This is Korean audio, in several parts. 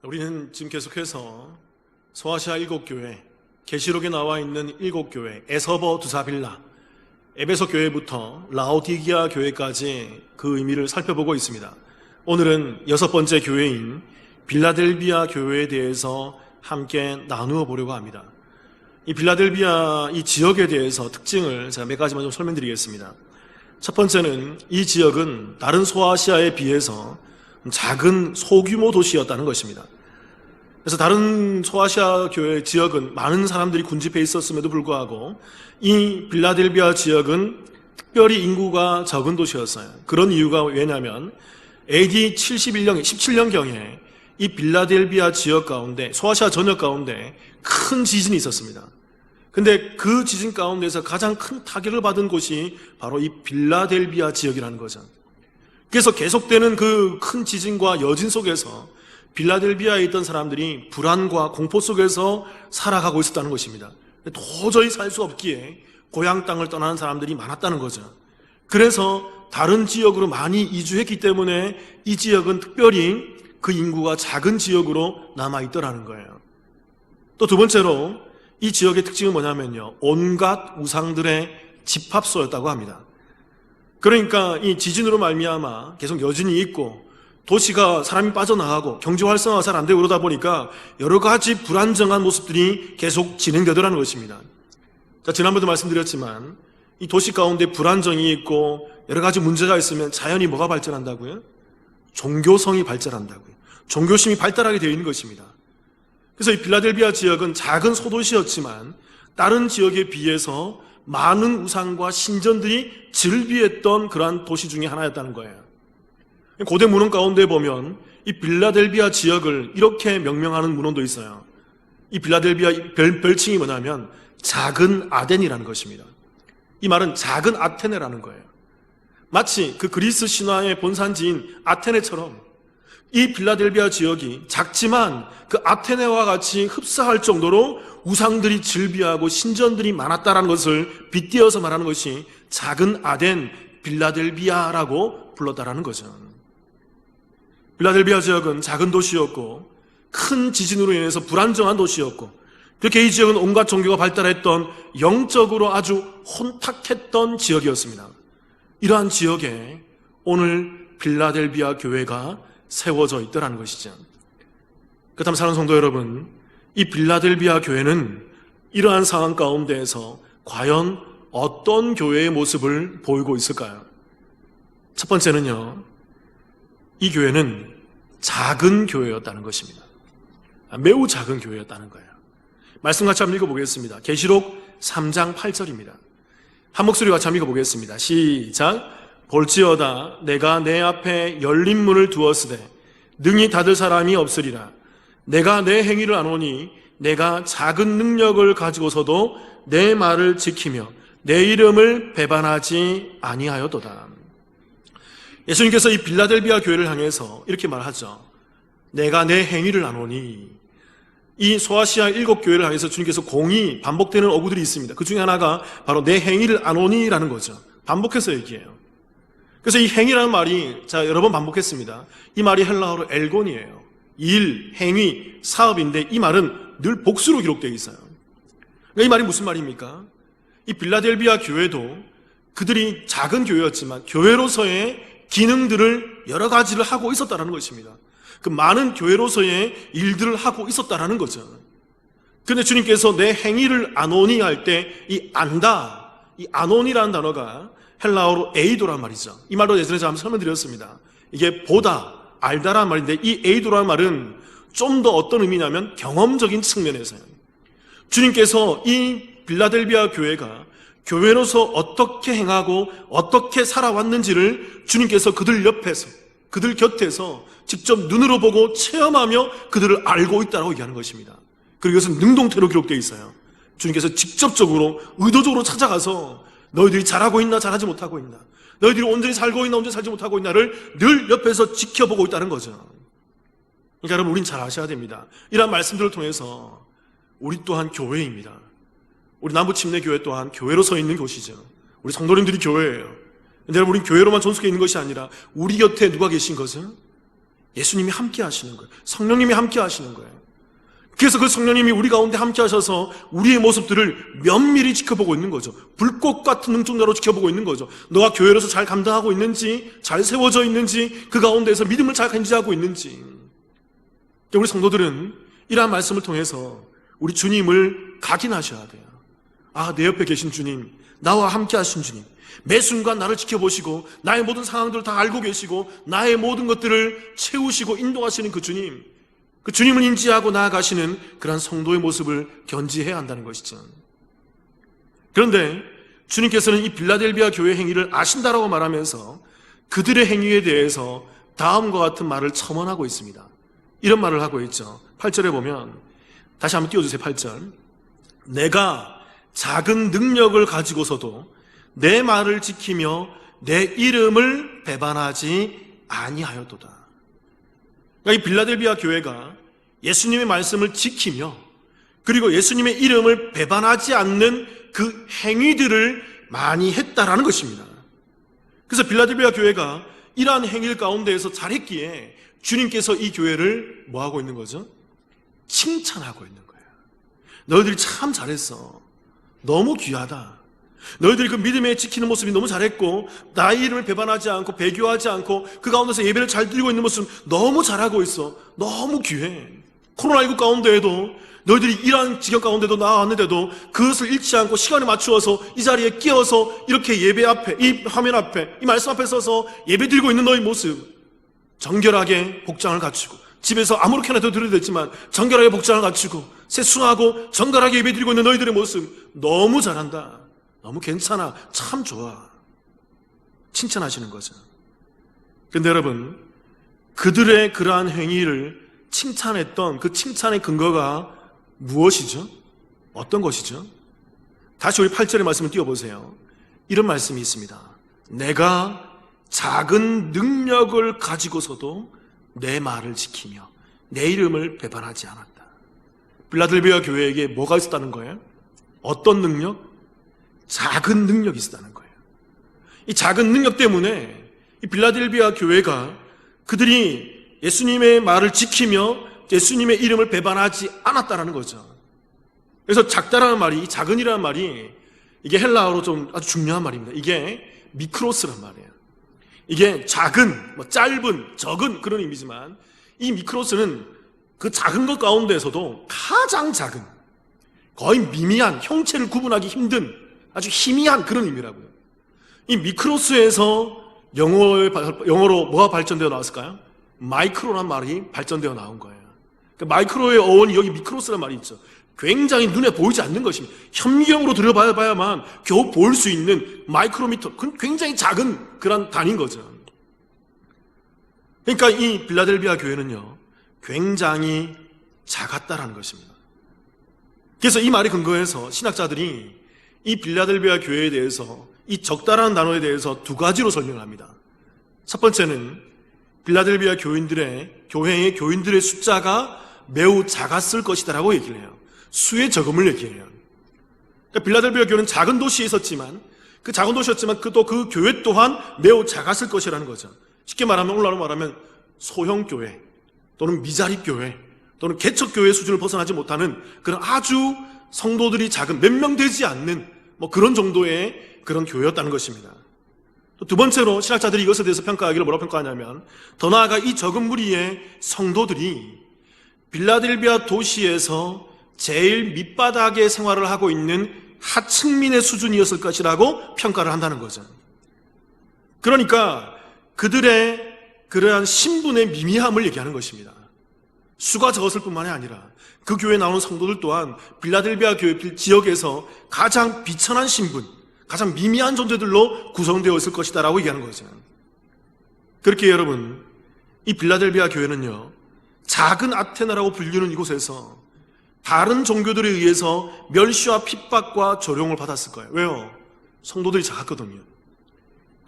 우리는 지금 계속해서 소아시아 7교회, 계시록에 나와 있는 7교회, 에서버 두사빌라, 에베소 교회부터 라오디기아 교회까지 그 의미를 살펴보고 있습니다. 오늘은 6번째 교회인 빌라델비아 교회에 대해서 함께 나누어 보려고 합니다. 이 빌라델비아 이 지역에 대해서 특징을 제가 몇 가지만 좀 설명드리겠습니다. 첫 번째는 이 지역은 다른 소아시아에 비해서 작은 소규모 도시였다는 것입니다. 그래서 다른 소아시아 교회 지역은 많은 사람들이 군집해 있었음에도 불구하고 이 빌라델비아 지역은 특별히 인구가 적은 도시였어요. 그런 이유가 왜냐하면 AD 17년경에 이 빌라델비아 지역 가운데, 소아시아 전역 가운데 큰 지진이 있었습니다. 근데 그 지진 가운데서 가장 큰 타격을 받은 곳이 바로 이 빌라델비아 지역이라는 거죠. 그래서 계속되는 그 큰 지진과 여진 속에서 빌라델비아에 있던 사람들이 불안과 공포 속에서 살아가고 있었다는 것입니다. 도저히 살 수 없기에 고향 땅을 떠나는 사람들이 많았다는 거죠. 그래서 다른 지역으로 많이 이주했기 때문에 이 지역은 특별히 그 인구가 작은 지역으로 남아있더라는 거예요. 또 두 번째로 이 지역의 특징은 뭐냐면요, 온갖 우상들의 집합소였다고 합니다. 그러니까 이 지진으로 말미암아 계속 여진이 있고 도시가 사람이 빠져나가고 경제 활성화가 잘 안 되고 그러다 보니까 여러 가지 불안정한 모습들이 계속 진행되더라는 것입니다. 자, 지난번에도 말씀드렸지만 이 도시 가운데 불안정이 있고 여러 가지 문제가 있으면 자연히 뭐가 발전한다고요? 종교성이 발전한다고요. 종교심이 발달하게 되어 있는 것입니다. 그래서 이 빌라델비아 지역은 작은 소도시였지만 다른 지역에 비해서 많은 우상과 신전들이 즐비했던 그러한 도시 중에 하나였다는 거예요. 고대 문헌 가운데 보면 이 빌라델비아 지역을 이렇게 명명하는 문헌도 있어요. 이 빌라델비아 별칭이 뭐냐면 작은 아덴이라는 것입니다. 이 말은 작은 아테네라는 거예요. 마치 그 그리스 신화의 본산지인 아테네처럼 이 빌라델비아 지역이 작지만 그 아테네와 같이 흡사할 정도로 우상들이 즐비하고 신전들이 많았다는 것을 빗대어서 말하는 것이 작은 아덴 빌라델비아라고 불렀다라는 거죠. 빌라델비아 지역은 작은 도시였고 큰 지진으로 인해서 불안정한 도시였고 그렇게 이 지역은 온갖 종교가 발달했던 영적으로 아주 혼탁했던 지역이었습니다. 이러한 지역에 오늘 빌라델비아 교회가 세워져 있더라는 것이죠. 그렇다면 사랑하는 성도 여러분, 이 빌라델비아 교회는 이러한 상황 가운데에서 과연 어떤 교회의 모습을 보이고 있을까요? 첫 번째는요, 이 교회는 작은 교회였다는 것입니다. 매우 작은 교회였다는 거예요. 말씀 같이 한번 읽어보겠습니다. 계시록 3장 8절입니다. 한 목소리 같이 한번 읽어보겠습니다. 시작. 볼지어다 내가 내 앞에 열린 문을 두었으되 능히 닫을 사람이 없으리라. 내가 내 행위를 아노니 내가 작은 능력을 가지고서도 내 말을 지키며 내 이름을 배반하지 아니하였도다. 예수님께서 이 빌라델비아 교회를 향해서 이렇게 말하죠. 내가 내 행위를 아노니. 이 소아시아 7교회를 향해서 주님께서 공이 반복되는 어구들이 있습니다. 그 중에 하나가 바로 내 행위를 아노니라는 거죠. 반복해서 얘기해요. 그래서 이 행위라는 말이 여러 번 반복했습니다. 이 말이 헬라어로 엘곤이에요. 일, 행위, 사업인데 이 말은 늘 복수로 기록되어 있어요. 그러니까 이 말이 무슨 말입니까? 이 빌라델비아 교회도 그들이 작은 교회였지만 교회로서의 기능들을 여러 가지를 하고 있었다는 것입니다. 그 많은 교회로서의 일들을 하고 있었다는 거죠. 그런데 주님께서 내 행위를 아노니 할 때 이 안다, 이 아노니라는 단어가 헬라어로 에이도란 말이죠. 이 말로 예전에 제가 한번 설명드렸습니다. 이게 보다, 알다라는 말인데 이 에이도라는 말은 좀 더 어떤 의미냐면 경험적인 측면에서요. 주님께서 이 빌라델비아 교회가 교회로서 어떻게 행하고 어떻게 살아왔는지를 주님께서 그들 옆에서, 그들 곁에서 직접 눈으로 보고 체험하며 그들을 알고 있다고 얘기하는 것입니다. 그리고 이것은 능동태로 기록되어 있어요. 주님께서 직접적으로 의도적으로 찾아가서 너희들이 잘하고 있나 잘하지 못하고 있나, 너희들이 온전히 살고 있나 온전히 살지 못하고 있나를 늘 옆에서 지켜보고 있다는 거죠. 그러니까 여러분, 우린 잘 아셔야 됩니다. 이러한 말씀들을 통해서 우리 또한 교회입니다. 우리 남부침례교회 또한 교회로 서 있는 곳이죠. 우리 성도님들이 교회예요. 근데 여러분, 우린 교회로만 존속해 있는 것이 아니라 우리 곁에 누가 계신 거죠? 예수님이 함께 하시는 거예요. 성령님이 함께 하시는 거예요. 그래서 그 성령님이 우리 가운데 함께 하셔서 우리의 모습들을 면밀히 지켜보고 있는 거죠. 불꽃 같은 능종자로 지켜보고 있는 거죠. 너가 교회로서 잘 감당하고 있는지, 잘 세워져 있는지, 그 가운데서 믿음을 잘 간지하고 있는지. 우리 성도들은 이러한 말씀을 통해서 우리 주님을 각인하셔야 돼요. 아, 내 옆에 계신 주님, 나와 함께 하신 주님, 매 순간 나를 지켜보시고 나의 모든 상황들을 다 알고 계시고 나의 모든 것들을 채우시고 인도하시는 그 주님, 그 주님을 인지하고 나아가시는 그러한 성도의 모습을 견지해야 한다는 것이죠. 그런데 주님께서는 이 빌라델비아 교회 행위를 아신다라고 말하면서 그들의 행위에 대해서 다음과 같은 말을 첨언하고 있습니다. 이런 말을 하고 있죠. 8절에 보면, 다시 한번 띄워주세요. 8절. 내가 작은 능력을 가지고서도 내 말을 지키며 내 이름을 배반하지 아니하였도다. 그러니까 이 빌라델비아 교회가 예수님의 말씀을 지키며 그리고 예수님의 이름을 배반하지 않는 그 행위들을 많이 했다라는 것입니다. 그래서 빌라델비아 교회가 이러한 행위 가운데에서 잘했기에 주님께서 이 교회를 뭐하고 있는 거죠? 칭찬하고 있는 거예요. 너희들이 참 잘했어. 너무 귀하다. 너희들이 그 믿음에 지키는 모습이 너무 잘했고 나의 이름을 배반하지 않고 배교하지 않고 그 가운데서 예배를 잘 드리고 있는 모습 너무 잘하고 있어. 너무 귀해. 코로나19 가운데에도 너희들이 이러한 지경 가운데도 나왔는데도 그것을 잃지 않고 시간에 맞추어서 이 자리에 끼어서 이렇게 예배 앞에, 이 화면 앞에, 이 말씀 앞에 서서 예배 드리고 있는 너희 모습, 정결하게 복장을 갖추고 집에서 아무렇게나 더 드려도 됐지만 정결하게 복장을 갖추고 세수하고 정갈하게 예배 드리고 있는 너희들의 모습 너무 잘한다. 너무 괜찮아. 참 좋아. 칭찬하시는 거죠. 그런데 여러분, 그들의 그러한 행위를 칭찬했던 그 칭찬의 근거가 무엇이죠? 어떤 것이죠? 다시 우리 8절의 말씀을 띄워보세요. 이런 말씀이 있습니다. 내가 작은 능력을 가지고서도 내 말을 지키며 내 이름을 배반하지 않았다. 빌라델비아 교회에게 뭐가 있었다는 거예요? 어떤 능력? 작은 능력이 있었다는 거예요. 이 작은 능력 때문에 이 빌라델비아 교회가 그들이 예수님의 말을 지키며 예수님의 이름을 배반하지 않았다는 거죠. 그래서 작다라는 말이, 이 작은이라는 말이 이게 헬라어로 좀 아주 중요한 말입니다. 이게 미크로스란 말이에요. 이게 작은, 짧은, 적은 그런 의미지만 이 미크로스는 그 작은 것 가운데에서도 가장 작은, 거의 미미한, 형체를 구분하기 힘든 아주 희미한 그런 의미라고요. 이 미크로스에서 영어로 뭐가 발전되어 나왔을까요? 마이크로란 말이 발전되어 나온 거예요. 그러니까 마이크로의 어원이 여기 미크로스란 말이 있죠. 굉장히 눈에 보이지 않는 것입니다. 현미경으로 들여봐야만 겨우 볼 수 있는 마이크로미터, 굉장히 작은 그런 단위인 거죠. 그러니까 이 빌라델비아 교회는요, 굉장히 작았다라는 것입니다. 그래서 이 말이 근거해서 신학자들이 이 빌라델비아 교회에 대해서 이 적다라는 단어에 대해서 두 가지로 설명을 합니다. 첫 번째는 빌라델비아 교회의 교인들의 숫자가 매우 작았을 것이다라고 얘기를 해요. 수의 적음을 얘기해요. 그러니까 빌라델비아 교회는 작은 도시에 있었지만 그 작은 도시였지만 또 그 교회 또한 매우 작았을 것이라는 거죠. 쉽게 말하면 오늘날로 말하면 소형 교회 또는 미자립 교회 또는 개척 교회 수준을 벗어나지 못하는 그런 아주 성도들이 작은 몇 명 되지 않는 그런 정도의 그런 교회였다는 것입니다. 또 두 번째로 신학자들이 이것에 대해서 평가하기를 뭐라고 평가하냐면 더 나아가 이 적은 무리의 성도들이 빌라델비아 도시에서 제일 밑바닥의 생활을 하고 있는 하층민의 수준이었을 것이라고 평가를 한다는 거죠. 그러니까 그들의 그러한 신분의 미미함을 얘기하는 것입니다. 수가 적었을 뿐만이 아니라 그 교회에 나오는 성도들 또한 빌라델비아 교회 지역에서 가장 비천한 신분, 가장 미미한 존재들로 구성되어 있을 것이다 라고 얘기하는 거죠. 그렇게 여러분, 이 빌라델비아 교회는요, 작은 아테나라고 불리는 이곳에서 다른 종교들에 의해서 멸시와 핍박과 조롱을 받았을 거예요. 왜요? 성도들이 작았거든요.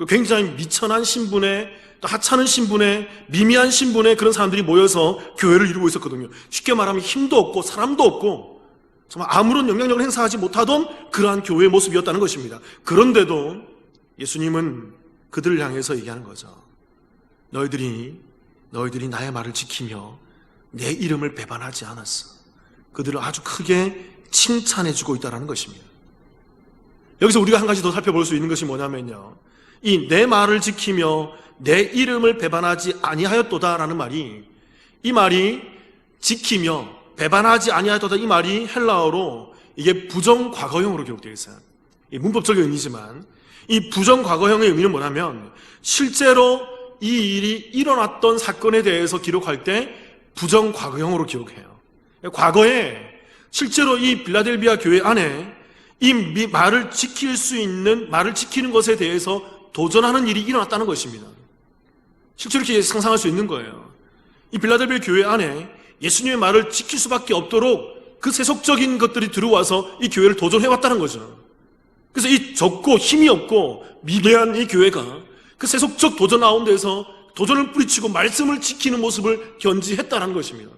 굉장히 미천한 신분의, 또 하찮은 신분의, 미미한 신분의 그런 사람들이 모여서 교회를 이루고 있었거든요. 쉽게 말하면 힘도 없고 사람도 없고 정말 아무런 영향력을 행사하지 못하던 그러한 교회의 모습이었다는 것입니다. 그런데도 예수님은 그들을 향해서 얘기하는 거죠. 너희들이 너희들이 나의 말을 지키며 내 이름을 배반하지 않았어. 그들을 아주 크게 칭찬해주고 있다는 것입니다. 여기서 우리가 한 가지 더 살펴볼 수 있는 것이 뭐냐면요, 이 내 말을 지키며 내 이름을 배반하지 아니하였도다라는 말이, 이 말이 지키며 배반하지 아니하였도다, 이 말이 헬라어로 이게 부정과거형으로 기록되어 있어요. 이 문법적인 의미지만 이 부정과거형의 의미는 뭐냐면, 실제로 이 일이 일어났던 사건에 대해서 기록할 때 부정과거형으로 기록해요. 과거에 실제로 이 빌라델비아 교회 안에 이 말을 지킬 수 있는, 말을 지키는 것에 대해서 도전하는 일이 일어났다는 것입니다. 실제로 이렇게 상상할 수 있는 거예요. 이 빌라델비아 교회 안에 예수님의 말을 지킬 수밖에 없도록 그 세속적인 것들이 들어와서 이 교회를 도전해왔다는 거죠. 그래서 이 적고 힘이 없고 미개한 이 교회가 그 세속적 도전 가운데서 도전을 뿌리치고 말씀을 지키는 모습을 견지했다는 것입니다.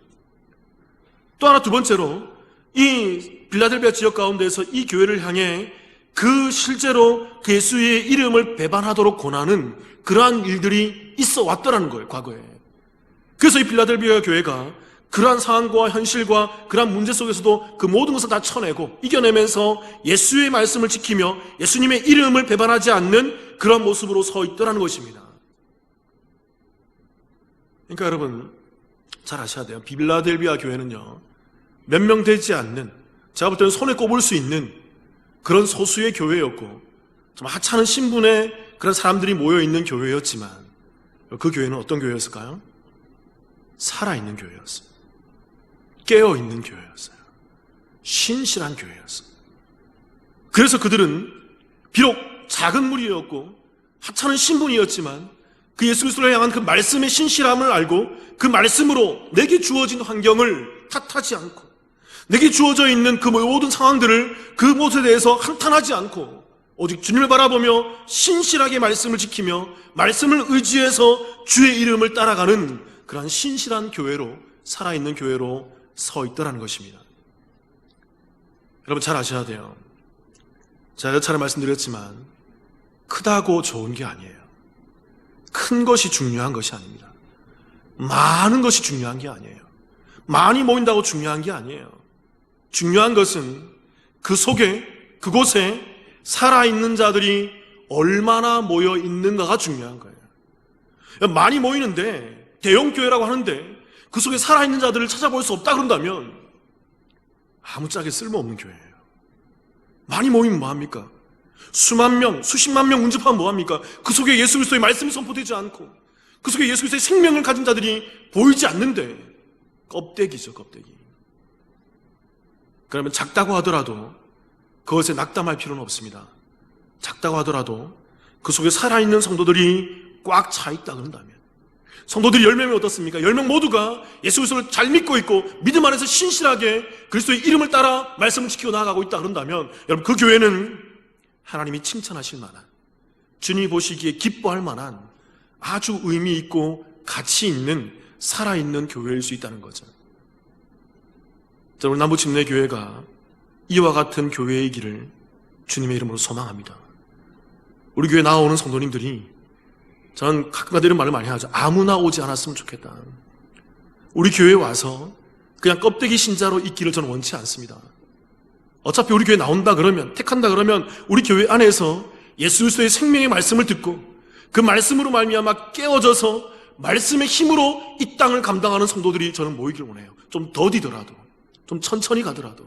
또 하나, 두 번째로 이 빌라델비아 지역 가운데서 이 교회를 향해 그 실제로 예수의 이름을 배반하도록 권하는 그러한 일들이 있어 왔더라는 거예요, 과거에. 그래서 이 빌라델비아 교회가 그러한 상황과 현실과 그러한 문제 속에서도 그 모든 것을 다 쳐내고 이겨내면서 예수의 말씀을 지키며 예수님의 이름을 배반하지 않는 그런 모습으로 서 있더라는 것입니다. 그러니까 여러분 잘 아셔야 돼요. 빌라델비아 교회는요, 몇 명 되지 않는, 제가 볼 때는 손에 꼽을 수 있는 그런 소수의 교회였고, 좀 하찮은 신분의 그런 사람들이 모여있는 교회였지만, 그 교회는 어떤 교회였을까요? 살아있는 교회였어요. 깨어있는 교회였어요. 신실한 교회였어요. 그래서 그들은 비록 작은 무리였고 하찮은 신분이었지만 그 예수 그리스도를 향한 그 말씀의 신실함을 알고 그 말씀으로 내게 주어진 환경을 탓하지 않고, 내게 주어져 있는 그 모든 상황들을, 그 모습에 대해서 한탄하지 않고 오직 주님을 바라보며 신실하게 말씀을 지키며 말씀을 의지해서 주의 이름을 따라가는 그러한 신실한 교회로, 살아있는 교회로 서 있더라는 것입니다. 여러분 잘 아셔야 돼요. 제가 여러 차례 말씀드렸지만 크다고 좋은 게 아니에요. 큰 것이 중요한 것이 아닙니다. 많은 것이 중요한 게 아니에요. 많이 모인다고 중요한 게 아니에요. 중요한 것은 그 속에, 그곳에 살아있는 자들이 얼마나 모여 있는가가 중요한 거예요. 많이 모이는데, 대형교회라고 하는데 그 속에 살아있는 자들을 찾아볼 수 없다 그런다면 아무짝에 쓸모없는 교회예요. 많이 모이면 뭐합니까? 수만 명, 수십만 명 운집하면 뭐합니까? 그 속에 예수 그리스도의 말씀이 선포되지 않고 그 속에 예수 그리스도의 생명을 가진 자들이 보이지 않는데 껍데기죠, 껍데기. 그러면 작다고 하더라도 그것에 낙담할 필요는 없습니다. 작다고 하더라도 그 속에 살아있는 성도들이 꽉 차 있다 그런다면, 성도들이 10명이 어떻습니까? 10명 모두가 예수 그리스도를 잘 믿고 있고 믿음 안에서 신실하게 그리스도의 이름을 따라 말씀을 지키고 나아가고 있다 그런다면, 여러분 그 교회는 하나님이 칭찬하실 만한, 주님이 보시기에 기뻐할 만한 아주 의미 있고 가치 있는 살아있는 교회일 수 있다는 거죠. 우리 남부침례교회가 이와 같은 교회이기를 주님의 이름으로 소망합니다. 우리 교회 나오는 성도님들이, 저는 가끔가다 이런 말을 많이 하죠. 아무나 오지 않았으면 좋겠다. 우리 교회에 와서 그냥 껍데기 신자로 있기를 저는 원치 않습니다. 어차피 우리 교회 나온다 그러면, 택한다 그러면 우리 교회 안에서 예수 그리스도의 생명의 말씀을 듣고 그 말씀으로 말미암아 깨어져서 말씀의 힘으로 이 땅을 감당하는 성도들이 저는 모이기를 원해요. 좀 더디더라도, 좀 천천히 가더라도.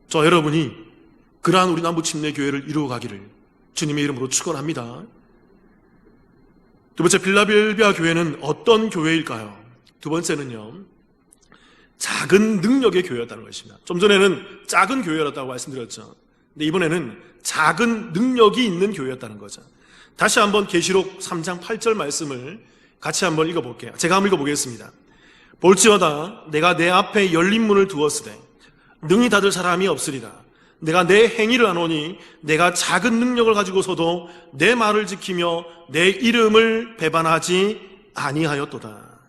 저 여러분이 그러한 우리 남부침례교회를 이루어가기를 주님의 이름으로 축원합니다. 두 번째, 빌라델비아 교회는 어떤 교회일까요? 두 번째는요, 작은 능력의 교회였다는 것입니다. 좀 전에는 작은 교회였다고 말씀드렸죠. 근데 이번에는 작은 능력이 있는 교회였다는 거죠. 다시 한번 계시록 3장 8절 말씀을 같이 한번 읽어볼게요. 제가 한번 읽어보겠습니다. 볼지어다 내가 내 앞에 열린 문을 두었으되 능히 닫을 사람이 없으리라. 내가 내 행위를 아노니 내가 작은 능력을 가지고서도 내 말을 지키며 내 이름을 배반하지 아니하였도다.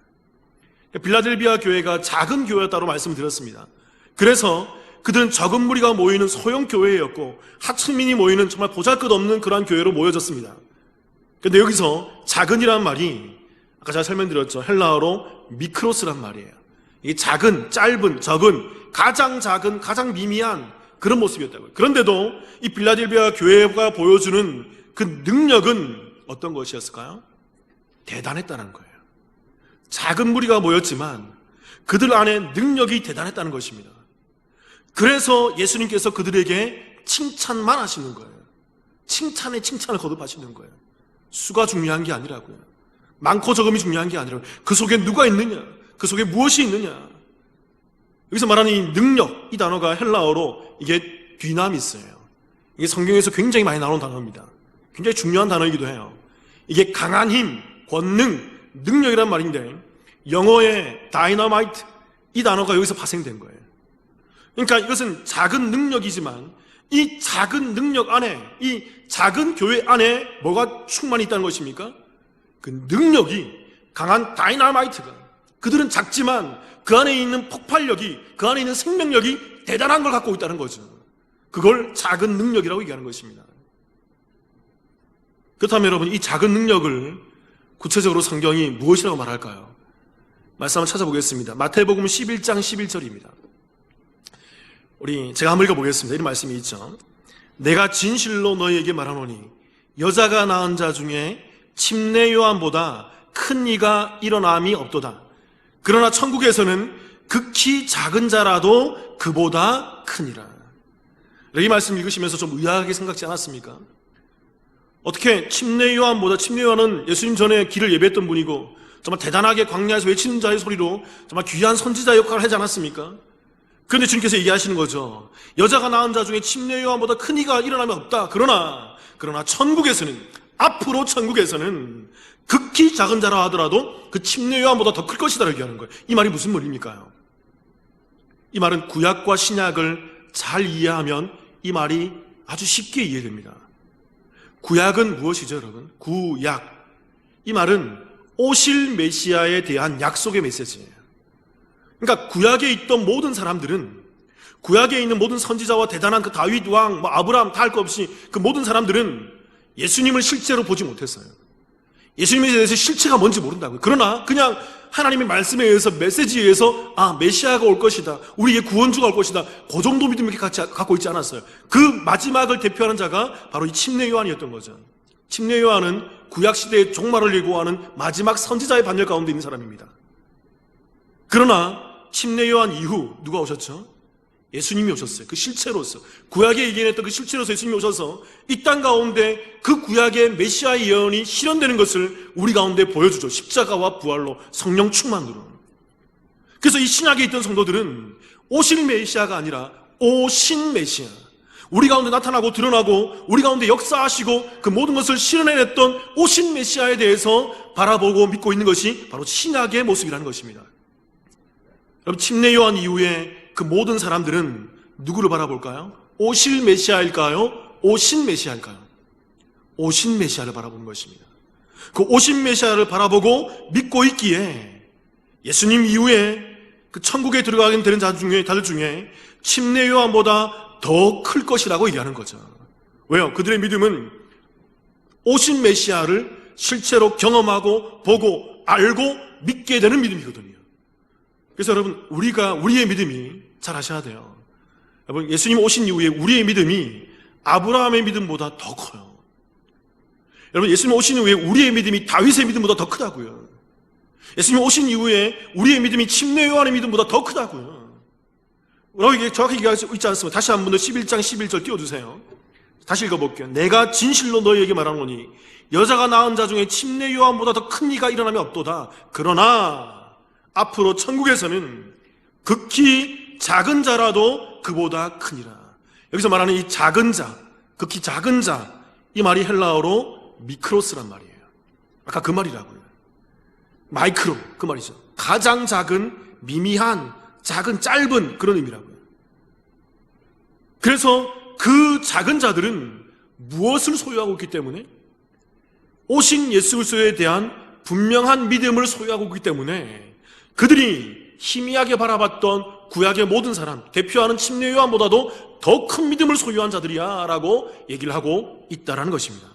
빌라델비아 교회가 작은 교회였다고 말씀드렸습니다. 그래서 그들은 적은 무리가 모이는 소형 교회였고 하층민이 모이는 정말 보잘것없는 그러한 교회로 모여졌습니다. 그런데 여기서 작은이라는 말이 아까 제가 설명드렸죠. 헬라어로 미크로스란 말이에요. 이게 작은, 짧은, 적은, 가장 작은, 가장 미미한 그런 모습이었다고요. 그런데도 이 빌라델비아 교회가 보여주는 그 능력은 어떤 것이었을까요? 대단했다는 거예요. 작은 무리가 모였지만 그들 안에 능력이 대단했다는 것입니다. 그래서 예수님께서 그들에게 칭찬만 하시는 거예요. 칭찬에 칭찬을 거듭하시는 거예요. 수가 중요한 게 아니라고요. 많고 적음이 중요한 게 아니라 그 속에 누가 있느냐, 그 속에 무엇이 있느냐. 여기서 말하는 이 능력, 이 단어가 헬라어로 이게 dynamis예요. 이게 성경에서 굉장히 많이 나오는 단어입니다. 굉장히 중요한 단어이기도 해요. 이게 강한 힘, 권능, 능력이란 말인데 영어의 dynamite 이 단어가 여기서 파생된 거예요. 그러니까 이것은 작은 능력이지만 이 작은 능력 안에, 이 작은 교회 안에 뭐가 충만히 있다는 것입니까? 그 능력이 강한 다이나마이트가, 그들은 작지만 그 안에 있는 폭발력이, 그 안에 있는 생명력이 대단한 걸 갖고 있다는 거죠. 그걸 작은 능력이라고 얘기하는 것입니다. 그렇다면 여러분, 이 작은 능력을 구체적으로 성경이 무엇이라고 말할까요? 말씀 한번 찾아보겠습니다. 마태복음 11장 11절입니다. 제가 한번 읽어보겠습니다. 이런 말씀이 있죠. 내가 진실로 너희에게 말하노니 여자가 낳은 자 중에 침례 요한보다 큰 이가 일어남이 없도다. 그러나 천국에서는 극히 작은 자라도 그보다 크니라. 이 말씀 읽으시면서 좀 의아하게 생각지 않았습니까? 어떻게 침례 요한은 예수님 전에 길을 예배했던 분이고 정말 대단하게 광야에서 외치는 자의 소리로 정말 귀한 선지자 역할을 하지 않았습니까? 그런데 주님께서 얘기하시는 거죠. 여자가 낳은 자 중에 침례 요한보다 큰 이가 일어나면 없다. 그러나 천국에서는, 앞으로 천국에서는 극히 작은 자라 하더라도 그 침례 요한보다 더 클 것이다 라고 얘기하는 거예요. 이 말이 무슨 말입니까요? 이 말은 구약과 신약을 잘 이해하면 이 말이 아주 쉽게 이해됩니다. 구약은 무엇이죠, 여러분? 구약. 이 말은 오실 메시아에 대한 약속의 메시지예요. 그러니까 구약에 있던 모든 사람들은, 구약에 있는 모든 선지자와 대단한 그 다윗 왕, 아브라함 다 할 것 없이 그 모든 사람들은 예수님을 실제로 보지 못했어요. 예수님에 대해서 실체가 뭔지 모른다고요. 그러나 그냥 하나님의 말씀에 의해서, 메시지에 의해서 메시아가 올 것이다, 우리의 구원주가 올 것이다, 그 정도 믿음을 갖고 있지 않았어요. 그 마지막을 대표하는 자가 바로 이 침례 요한이었던 거죠. 침례 요한은 구약시대의 종말을 예고하는 마지막 선지자의 반열 가운데 있는 사람입니다. 그러나 침례 요한 이후 누가 오셨죠? 예수님이 오셨어요. 그 실체로서, 구약에 예견했던 그 실체로서 예수님이 오셔서 이 땅 가운데 그 구약의 메시아의 예언이 실현되는 것을 우리 가운데 보여주죠. 십자가와 부활로, 성령 충만으로. 그래서 이 신약에 있던 성도들은 오실 메시아가 아니라 오신 메시아, 우리 가운데 나타나고 드러나고 우리 가운데 역사하시고 그 모든 것을 실현해냈던 오신 메시아에 대해서 바라보고 믿고 있는 것이 바로 신약의 모습이라는 것입니다. 여러분, 침례 요한 이후에 그 모든 사람들은 누구를 바라볼까요? 오실 메시아일까요? 오신 메시아일까요? 오신 메시아를 바라보는 것입니다. 그 오신 메시아를 바라보고 믿고 있기에 예수님 이후에 그 천국에 들어가게 되는 자들 중에 침례 요한보다 더 클 것이라고 얘기하는 거죠. 왜요? 그들의 믿음은 오신 메시아를 실제로 경험하고 보고 알고 믿게 되는 믿음이거든요. 그래서 여러분, 우리의 믿음이 잘 아셔야 돼요. 여러분, 예수님 오신 이후에 우리의 믿음이 아브라함의 믿음보다 더 커요. 여러분, 예수님 오신 이후에 우리의 믿음이 다윗의 믿음보다 더 크다고요. 예수님 오신 이후에 우리의 믿음이 침례 요한의 믿음보다 더 크다고요. 이게 정확히 얘기할 수 있지 않습니까? 다시 한 번 더 11장 11절 띄워주세요. 다시 읽어볼게요. 내가 진실로 너희에게 말하노니 여자가 낳은 자 중에 침례 요한보다 더 큰 이가 일어나면 없도다. 그러나 앞으로 천국에서는 극히 작은 자라도 그보다 크니라. 여기서 말하는 이 작은 자, 극히 작은 자, 이 말이 헬라어로 미크로스란 말이에요. 아까 그 말이라고요. 마이크로, 그 말이죠. 가장 작은, 미미한, 작은, 짧은 그런 의미라고요. 그래서 그 작은 자들은 무엇을 소유하고 있기 때문에? 오신 예수 그리스도에 대한 분명한 믿음을 소유하고 있기 때문에 그들이 희미하게 바라봤던 구약의 모든 사람, 대표하는 침례 요한보다도 더 큰 믿음을 소유한 자들이야 라고 얘기를 하고 있다는 것입니다.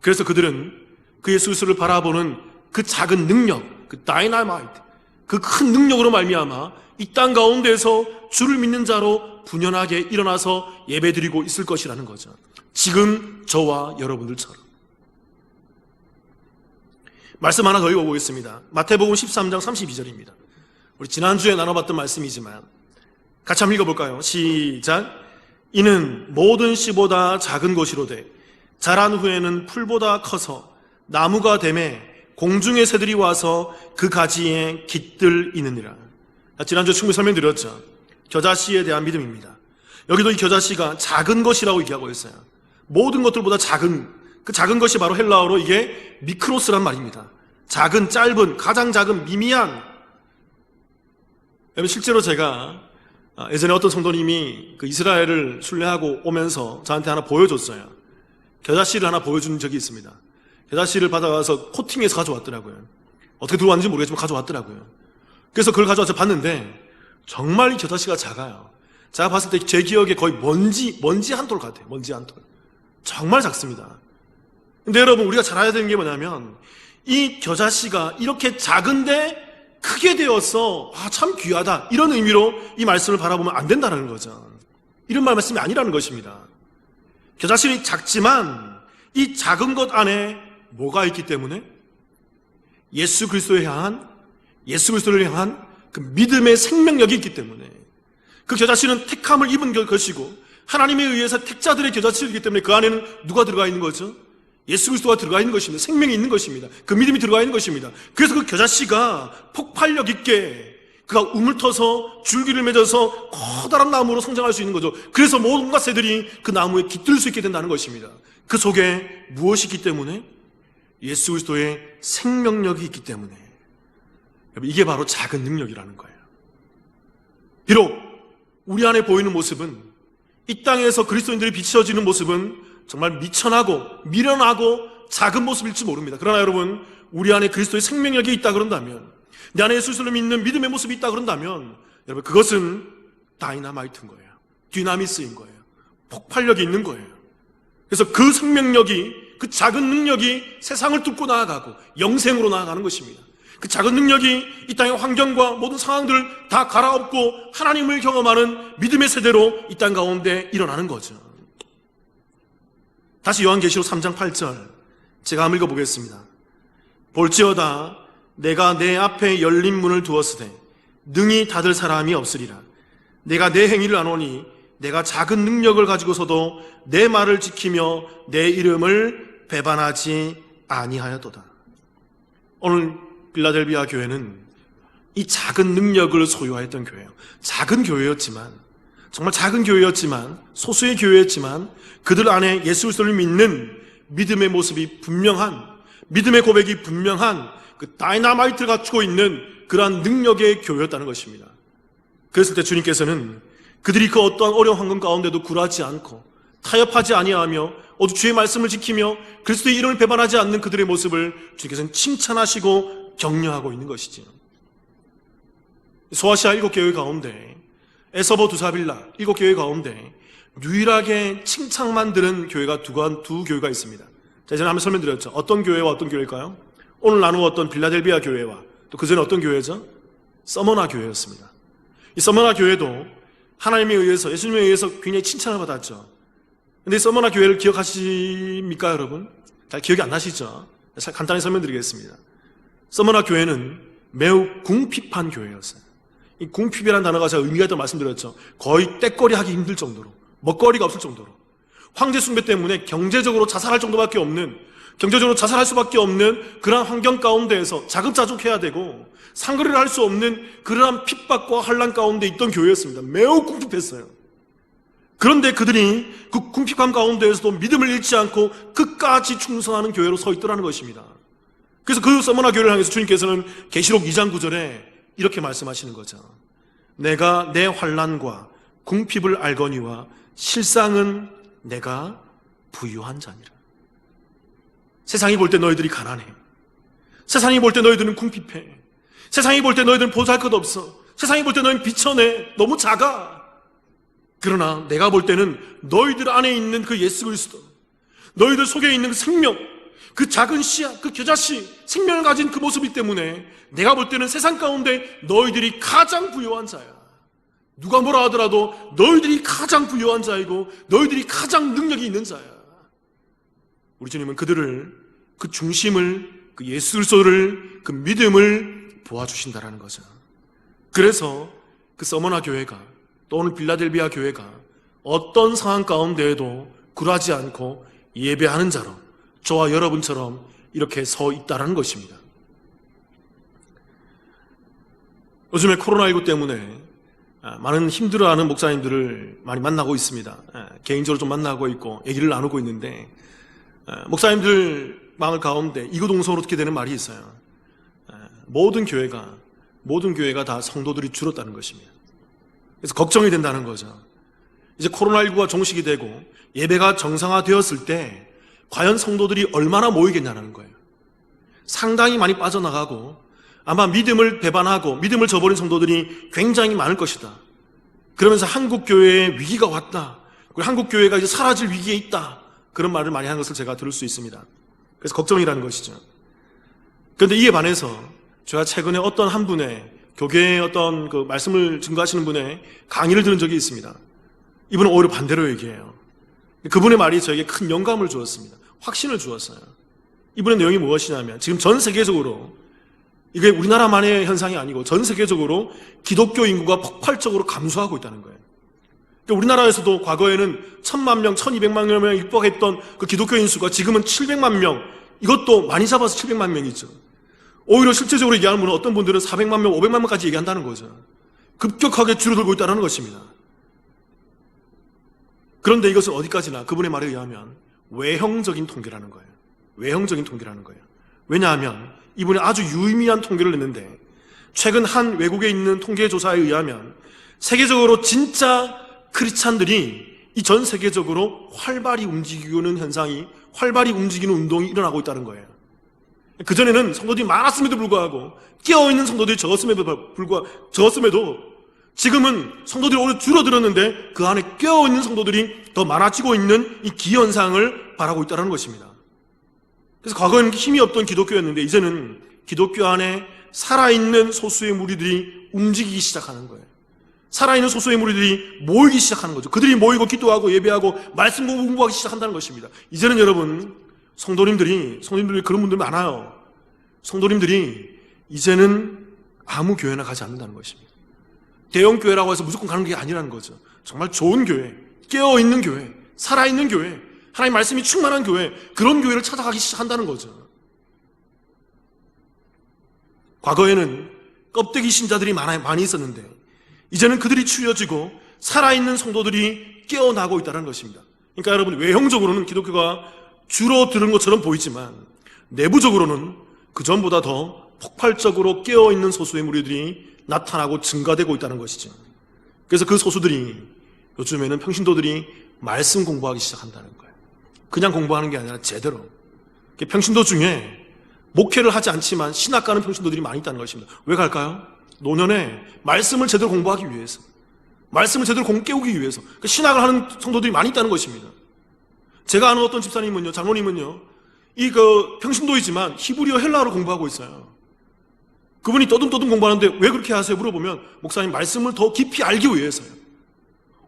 그래서 그들은 그 예수 그리스도를 바라보는 그 작은 능력, 그 다이나마이트, 그 큰 능력으로 말미암아 이 땅 가운데에서 주를 믿는 자로 분연하게 일어나서 예배드리고 있을 것이라는 거죠. 지금 저와 여러분들처럼. 말씀 하나 더 읽어보겠습니다. 마태복음 13장 32절입니다. 우리 지난주에 나눠봤던 말씀이지만 같이 한번 읽어볼까요? 시작. 이는 모든 씨보다 작은 것이로되 자란 후에는 풀보다 커서 나무가 되매 공중의 새들이 와서 그 가지에 깃들이느니라. 지난주에 충분히 설명드렸죠. 겨자씨에 대한 믿음입니다. 여기도 이 겨자씨가 작은 것이라고 얘기하고 있어요. 모든 것들보다 작은, 그 작은 것이 바로 헬라어로 이게 미크로스란 말입니다. 작은, 짧은, 가장 작은, 미미한. 여러분, 실제로 제가 예전에 어떤 성도님이 그 이스라엘을 순례하고 오면서 저한테 하나 보여줬어요. 겨자씨를 하나 보여준 적이 있습니다. 겨자씨를 받아가서 코팅해서 가져왔더라고요. 어떻게 들고 왔는지 모르겠지만 가져왔더라고요. 그래서 그걸 가져와서 봤는데 정말 이 겨자씨가 작아요. 제가 봤을 때 제 기억에 거의 먼지 한 톨 같아요. 먼지 한 톨. 정말 작습니다. 근데 여러분, 우리가 잘 알아야 되는 게 뭐냐면 이 겨자씨가 이렇게 작은데 크게 되어서 참 귀하다, 이런 의미로 이 말씀을 바라보면 안 된다는 거죠. 이런 말씀이 아니라는 것입니다. 겨자씨는 작지만 이 작은 것 안에 뭐가 있기 때문에? 예수 그리스도를 향한 그 믿음의 생명력이 있기 때문에. 그 겨자씨는 택함을 입은 것이고 하나님에 의해서 택자들의 겨자씨이기 때문에 그 안에는 누가 들어가 있는 거죠? 예수 그리스도가 들어가 있는 것입니다. 생명이 있는 것입니다. 그 믿음이 들어가 있는 것입니다. 그래서 그 겨자씨가 폭발력 있게 그가 우물 터서 줄기를 맺어서 커다란 나무로 성장할 수 있는 거죠. 그래서 모든 새들이 그 나무에 깃들 수 있게 된다는 것입니다. 그 속에 무엇이 있기 때문에? 예수 그리스도의 생명력이 있기 때문에. 이게 바로 작은 능력이라는 거예요. 비록 우리 안에 보이는 모습은, 이 땅에서 그리스도인들이 비춰지는 모습은 정말 미천하고 미련하고 작은 모습일지 모릅니다. 그러나 여러분, 우리 안에 그리스도의 생명력이 있다 그런다면, 내 안에 예수 그리스도를 믿는 믿음의 모습이 있다 그런다면, 여러분, 그것은 다이나마이트인 거예요. 디나미스인 거예요. 폭발력이 있는 거예요. 그래서 그 생명력이, 그 작은 능력이 세상을 뚫고 나아가고 영생으로 나아가는 것입니다. 그 작은 능력이 이 땅의 환경과 모든 상황들을 다 갈아엎고 하나님을 경험하는 믿음의 세대로 이 땅 가운데 일어나는 거죠. 다시 요한계시록 3장 8절 제가 한번 읽어보겠습니다. 볼지어다 내가 내 앞에 열린 문을 두었으되 능히 닫을 사람이 없으리라. 내가 내 행위를 아노니 내가 작은 능력을 가지고서도 내 말을 지키며 내 이름을 배반하지 아니하였도다. 오늘 빌라델비아 교회는 이 작은 능력을 소유하였던 교회예요. 작은 교회였지만, 정말 작은 교회였지만, 소수의 교회였지만 그들 안에 예수 그리스도를 믿는 믿음의 모습이 분명한, 믿음의 고백이 분명한 그 다이나마이트를 갖추고 있는 그러한 능력의 교회였다는 것입니다. 그랬을 때 주님께서는 그들이 그 어떠한 어려운 환경 가운데도 굴하지 않고 타협하지 아니하며 오직 주의 말씀을 지키며 그리스도의 이름을 배반하지 않는 그들의 모습을 주님께서는 칭찬하시고 격려하고 있는 것이지요. 소아시아 7교회 가운데 에서버 두사빌라 7교회 가운데 유일하게 칭찬만 들은 교회가 두 교회가 있습니다. 제가 한번 설명드렸죠. 어떤 교회와 어떤 교회일까요? 오늘 나누었던 빌라델비아 교회와 또 그전에 어떤 교회죠? 서머나 교회였습니다. 이 서머나 교회도 하나님에 의해서, 예수님에 의해서 굉장히 칭찬을 받았죠. 근데 서머나 교회를 기억하십니까, 여러분? 잘 기억이 안 나시죠? 간단히 설명드리겠습니다. 서머나 교회는 매우 궁핍한 교회였어요. 이 궁핍이라는 단어가 제가 의미가 있다고 말씀드렸죠. 거의 떼거리 하기 힘들 정도로, 먹거리가 없을 정도로, 황제 숭배 때문에 경제적으로 자살할 정도밖에 없는, 경제적으로 자살할 수밖에 없는 그러한 환경 가운데에서 자급자족해야 되고 상거리를 할 수 없는 그러한 핍박과 환난 가운데 있던 교회였습니다. 매우 궁핍했어요. 그런데 그들이 그 궁핍함 가운데에서도 믿음을 잃지 않고 끝까지 충성하는 교회로 서 있더라는 것입니다. 그래서 그 서머나 교회를 향해서 주님께서는 계시록 2장 9절에 이렇게 말씀하시는 거죠. 내가 내 환난과 궁핍을 알거니와 실상은 내가 부유한 자니라. 세상이 볼 때 너희들이 가난해. 세상이 볼 때 너희들은 궁핍해. 세상이 볼 때 너희들은 보잘 것 없어. 세상이 볼 때 너희는 비천해. 너무 작아. 그러나 내가 볼 때는 너희들 안에 있는 그 예수 그리스도, 너희들 속에 있는 그 생명, 그 작은 씨앗, 그 겨자씨, 생명을 가진 그 모습이기 때문에 내가 볼 때는 세상 가운데 너희들이 가장 부유한 자야. 누가 뭐라 하더라도 너희들이 가장 부유한 자이고 너희들이 가장 능력이 있는 자야. 우리 주님은 그들을, 그 중심을, 그 예수 그리스도를, 그 믿음을 보아주신다라는 거죠. 그래서 그 서머나 교회가, 또 오늘 빌라델비아 교회가 어떤 상황 가운데에도 굴하지 않고 예배하는 자로 저와 여러분처럼 이렇게 서 있다라는 것입니다. 요즘에 코로나19 때문에 많은 힘들어하는 목사님들을 많이 만나고 있습니다. 개인적으로 좀 만나고 있고 얘기를 나누고 있는데, 목사님들 마음 가운데 이구동성으로 듣게 되는 말이 있어요. 모든 교회가 다 성도들이 줄었다는 것입니다. 그래서 걱정이 된다는 거죠. 이제 코로나19가 종식이 되고 예배가 정상화되었을 때 과연 성도들이 얼마나 모이겠냐는 거예요. 상당히 많이 빠져나가고 아마 믿음을 배반하고 믿음을 저버린 성도들이 굉장히 많을 것이다. 그러면서 한국교회에 위기가 왔다, 그리고 한국교회가 이제 사라질 위기에 있다, 그런 말을 많이 하는 것을 제가 들을 수 있습니다. 그래서 걱정이라는 것이죠. 그런데 이에 반해서 제가 최근에 어떤 한 분의 교계의 어떤 그 말씀을 증거하시는 분의 강의를 들은 적이 있습니다. 이분은 오히려 반대로 얘기해요. 그분의 말이 저에게 큰 영감을 주었습니다. 확신을 주었어요. 이분의 내용이 무엇이냐면, 지금 전 세계적으로, 이게 우리나라만의 현상이 아니고 전 세계적으로 기독교 인구가 폭발적으로 감소하고 있다는 거예요. 우리나라에서도 과거에는 1000만 명, 1200만 명에 육박했던 그 기독교인 수가 지금은 700만 명, 이것도 많이 잡아서 700만 명이죠. 오히려 실제적으로 얘기하는 분은 어떤 분들은 400만 명, 500만 명까지 얘기한다는 거죠. 급격하게 줄어들고 있다는 것입니다. 그런데 이것은 어디까지나 그분의 말에 의하면 외형적인 통계라는 거예요. 외형적인 통계라는 거예요. 왜냐하면 이분이 아주 유의미한 통계를 냈는데, 최근 한 외국에 있는 통계조사에 의하면 세계적으로 진짜 크리스찬들이 이 전 세계적으로 활발히 움직이는 현상이, 활발히 움직이는 운동이 일어나고 있다는 거예요. 그전에는 성도들이 많았음에도 불구하고, 깨어있는 성도들이 적었음에도 지금은 성도들이 오히려 줄어들었는데 그 안에 깨어있는 성도들이 더 많아지고 있는 이 기현상을 바라고 있다는 것입니다. 그래서 과거에는 힘이 없던 기독교였는데 이제는 기독교 안에 살아있는 소수의 무리들이 움직이기 시작하는 거예요. 살아있는 소수의 무리들이 모이기 시작하는 거죠. 그들이 모이고 기도하고 예배하고 말씀 공부하기 시작한다는 것입니다. 이제는 여러분, 성도님들이 그런 분들 많아요. 성도님들이 이제는 아무 교회나 가지 않는다는 것입니다. 대형 교회라고 해서 무조건 가는 게 아니라는 거죠. 정말 좋은 교회, 깨어있는 교회, 살아있는 교회, 하나님 말씀이 충만한 교회, 그런 교회를 찾아가기 시작한다는 거죠. 과거에는 껍데기 신자들이 많이 있었는데 이제는 그들이 추려지고 살아있는 성도들이 깨어나고 있다는 것입니다. 그러니까 여러분, 외형적으로는 기독교가 줄어드는 것처럼 보이지만 내부적으로는 그전보다 더 폭발적으로 깨어있는 소수의 무리들이 나타나고 증가되고 있다는 것이죠. 그래서 그 소수들이 요즘에는 평신도들이 말씀 공부하기 시작한다는 거예요. 그냥 공부하는 게 아니라 제대로. 평신도 중에 목회를 하지 않지만 신학 가는 평신도들이 많이 있다는 것입니다. 왜 갈까요? 노년에 말씀을 제대로 공부하기 위해서, 말씀을 제대로 깨우기 위해서 신학을 하는 성도들이 많이 있다는 것입니다. 제가 아는 어떤 집사님은요, 장로님은요, 평신도이지만 히브리어 헬라어를 공부하고 있어요. 그분이 떠듬떠듬 공부하는데 왜 그렇게 하세요? 물어보면 목사님, 말씀을 더 깊이 알기 위해서요.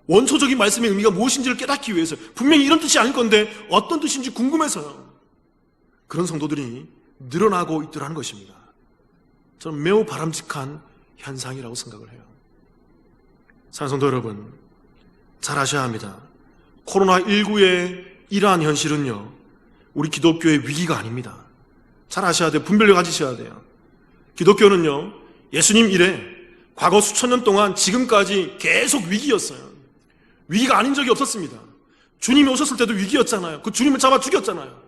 원초적인 말씀의 의미가 무엇인지를 깨닫기 위해서요. 분명히 이런 뜻이 아닐 건데 어떤 뜻인지 궁금해서요. 그런 성도들이 늘어나고 있더라는 것입니다. 저는 매우 바람직한 현상이라고 생각을 해요. 사랑하는 성도 여러분, 잘 아셔야 합니다. 코로나19의 이러한 현실은요, 우리 기독교의 위기가 아닙니다. 잘 아셔야 돼요. 분별력 가지셔야 돼요. 기독교는요, 예수님 이래 과거 수천 년 동안 지금까지 계속 위기였어요. 위기가 아닌 적이 없었습니다. 주님이 오셨을 때도 위기였잖아요. 그 주님을 잡아 죽였잖아요.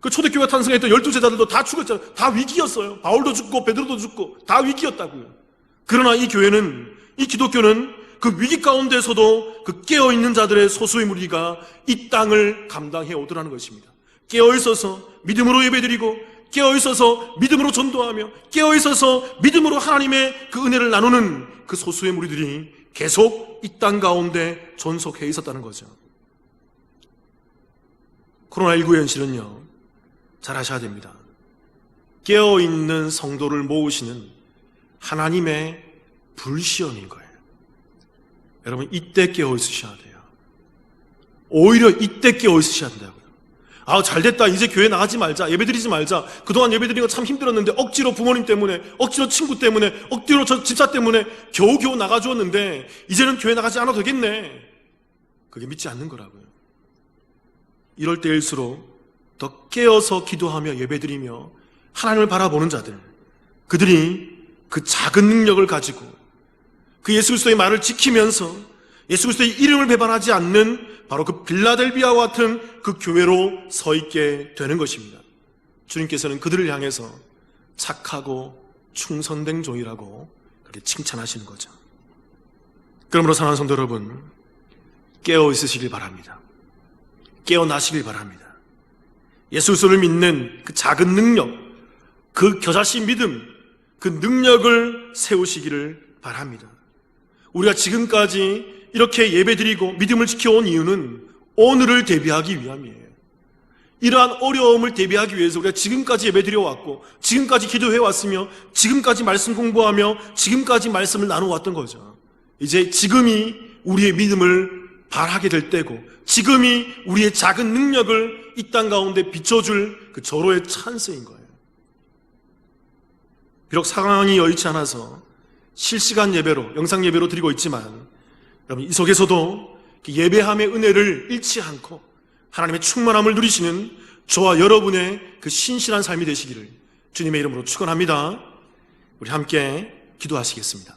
그 초대교회가 탄생했던 12제자들도 다 죽었잖아요. 다 위기였어요. 바울도 죽고 베드로도 죽고 다 위기였다고요. 그러나 이 기독교는 그 위기 가운데서도 그 깨어있는 자들의 소수의 무리가 이 땅을 감당해 오더라는 것입니다. 깨어있어서 믿음으로 예배드리고, 깨어있어서 믿음으로 전도하며, 깨어있어서 믿음으로 하나님의 그 은혜를 나누는 그 소수의 무리들이 계속 이 땅 가운데 존속해 있었다는 거죠. 코로나19의 현실은요, 잘 하셔야 됩니다. 깨어있는 성도를 모으시는 하나님의 불시험인 거예요. 여러분, 이때 깨어있으셔야 돼요. 오히려 이때 깨어있으셔야 된다고요. 아, 잘됐다. 이제 교회 나가지 말자. 예배드리지 말자. 그동안 예배드리는 거 참 힘들었는데 억지로 부모님 때문에, 억지로 친구 때문에, 억지로 저 집사 때문에 겨우겨우 나가주었는데 이제는 교회 나가지 않아도 되겠네. 그게 믿지 않는 거라고요. 이럴 때일수록 더 깨어서 기도하며 예배드리며 하나님을 바라보는 자들, 그들이 그 작은 능력을 가지고 그 예수 그리스도의 말을 지키면서 예수 그리스도의 이름을 배반하지 않는 바로 그 빌라델비아와 같은 그 교회로 서 있게 되는 것입니다. 주님께서는 그들을 향해서 착하고 충성된 종이라고 그렇게 칭찬하시는 거죠. 그러므로 사랑하는 성도 여러분, 깨어 있으시길 바랍니다. 깨어나시길 바랍니다. 예수 그리스도를 믿는 그 작은 능력, 그 겨자씨 믿음, 그 능력을 세우시기를 바랍니다. 우리가 지금까지 이렇게 예배드리고 믿음을 지켜온 이유는 오늘을 대비하기 위함이에요. 이러한 어려움을 대비하기 위해서 우리가 지금까지 예배드려왔고, 지금까지 기도해왔으며, 지금까지 말씀 공부하며, 지금까지 말씀을 나눠왔던 거죠. 이제 지금이 우리의 믿음을 발하게 될 때고, 지금이 우리의 작은 능력을 이 땅 가운데 비춰줄 그 절호의 찬스인 거예요. 비록 상황이 여의치 않아서 실시간 예배로, 영상 예배로 드리고 있지만, 여러분, 이 속에서도 예배함의 은혜를 잃지 않고 하나님의 충만함을 누리시는 저와 여러분의 그 신실한 삶이 되시기를 주님의 이름으로 축원합니다. 우리 함께 기도하시겠습니다.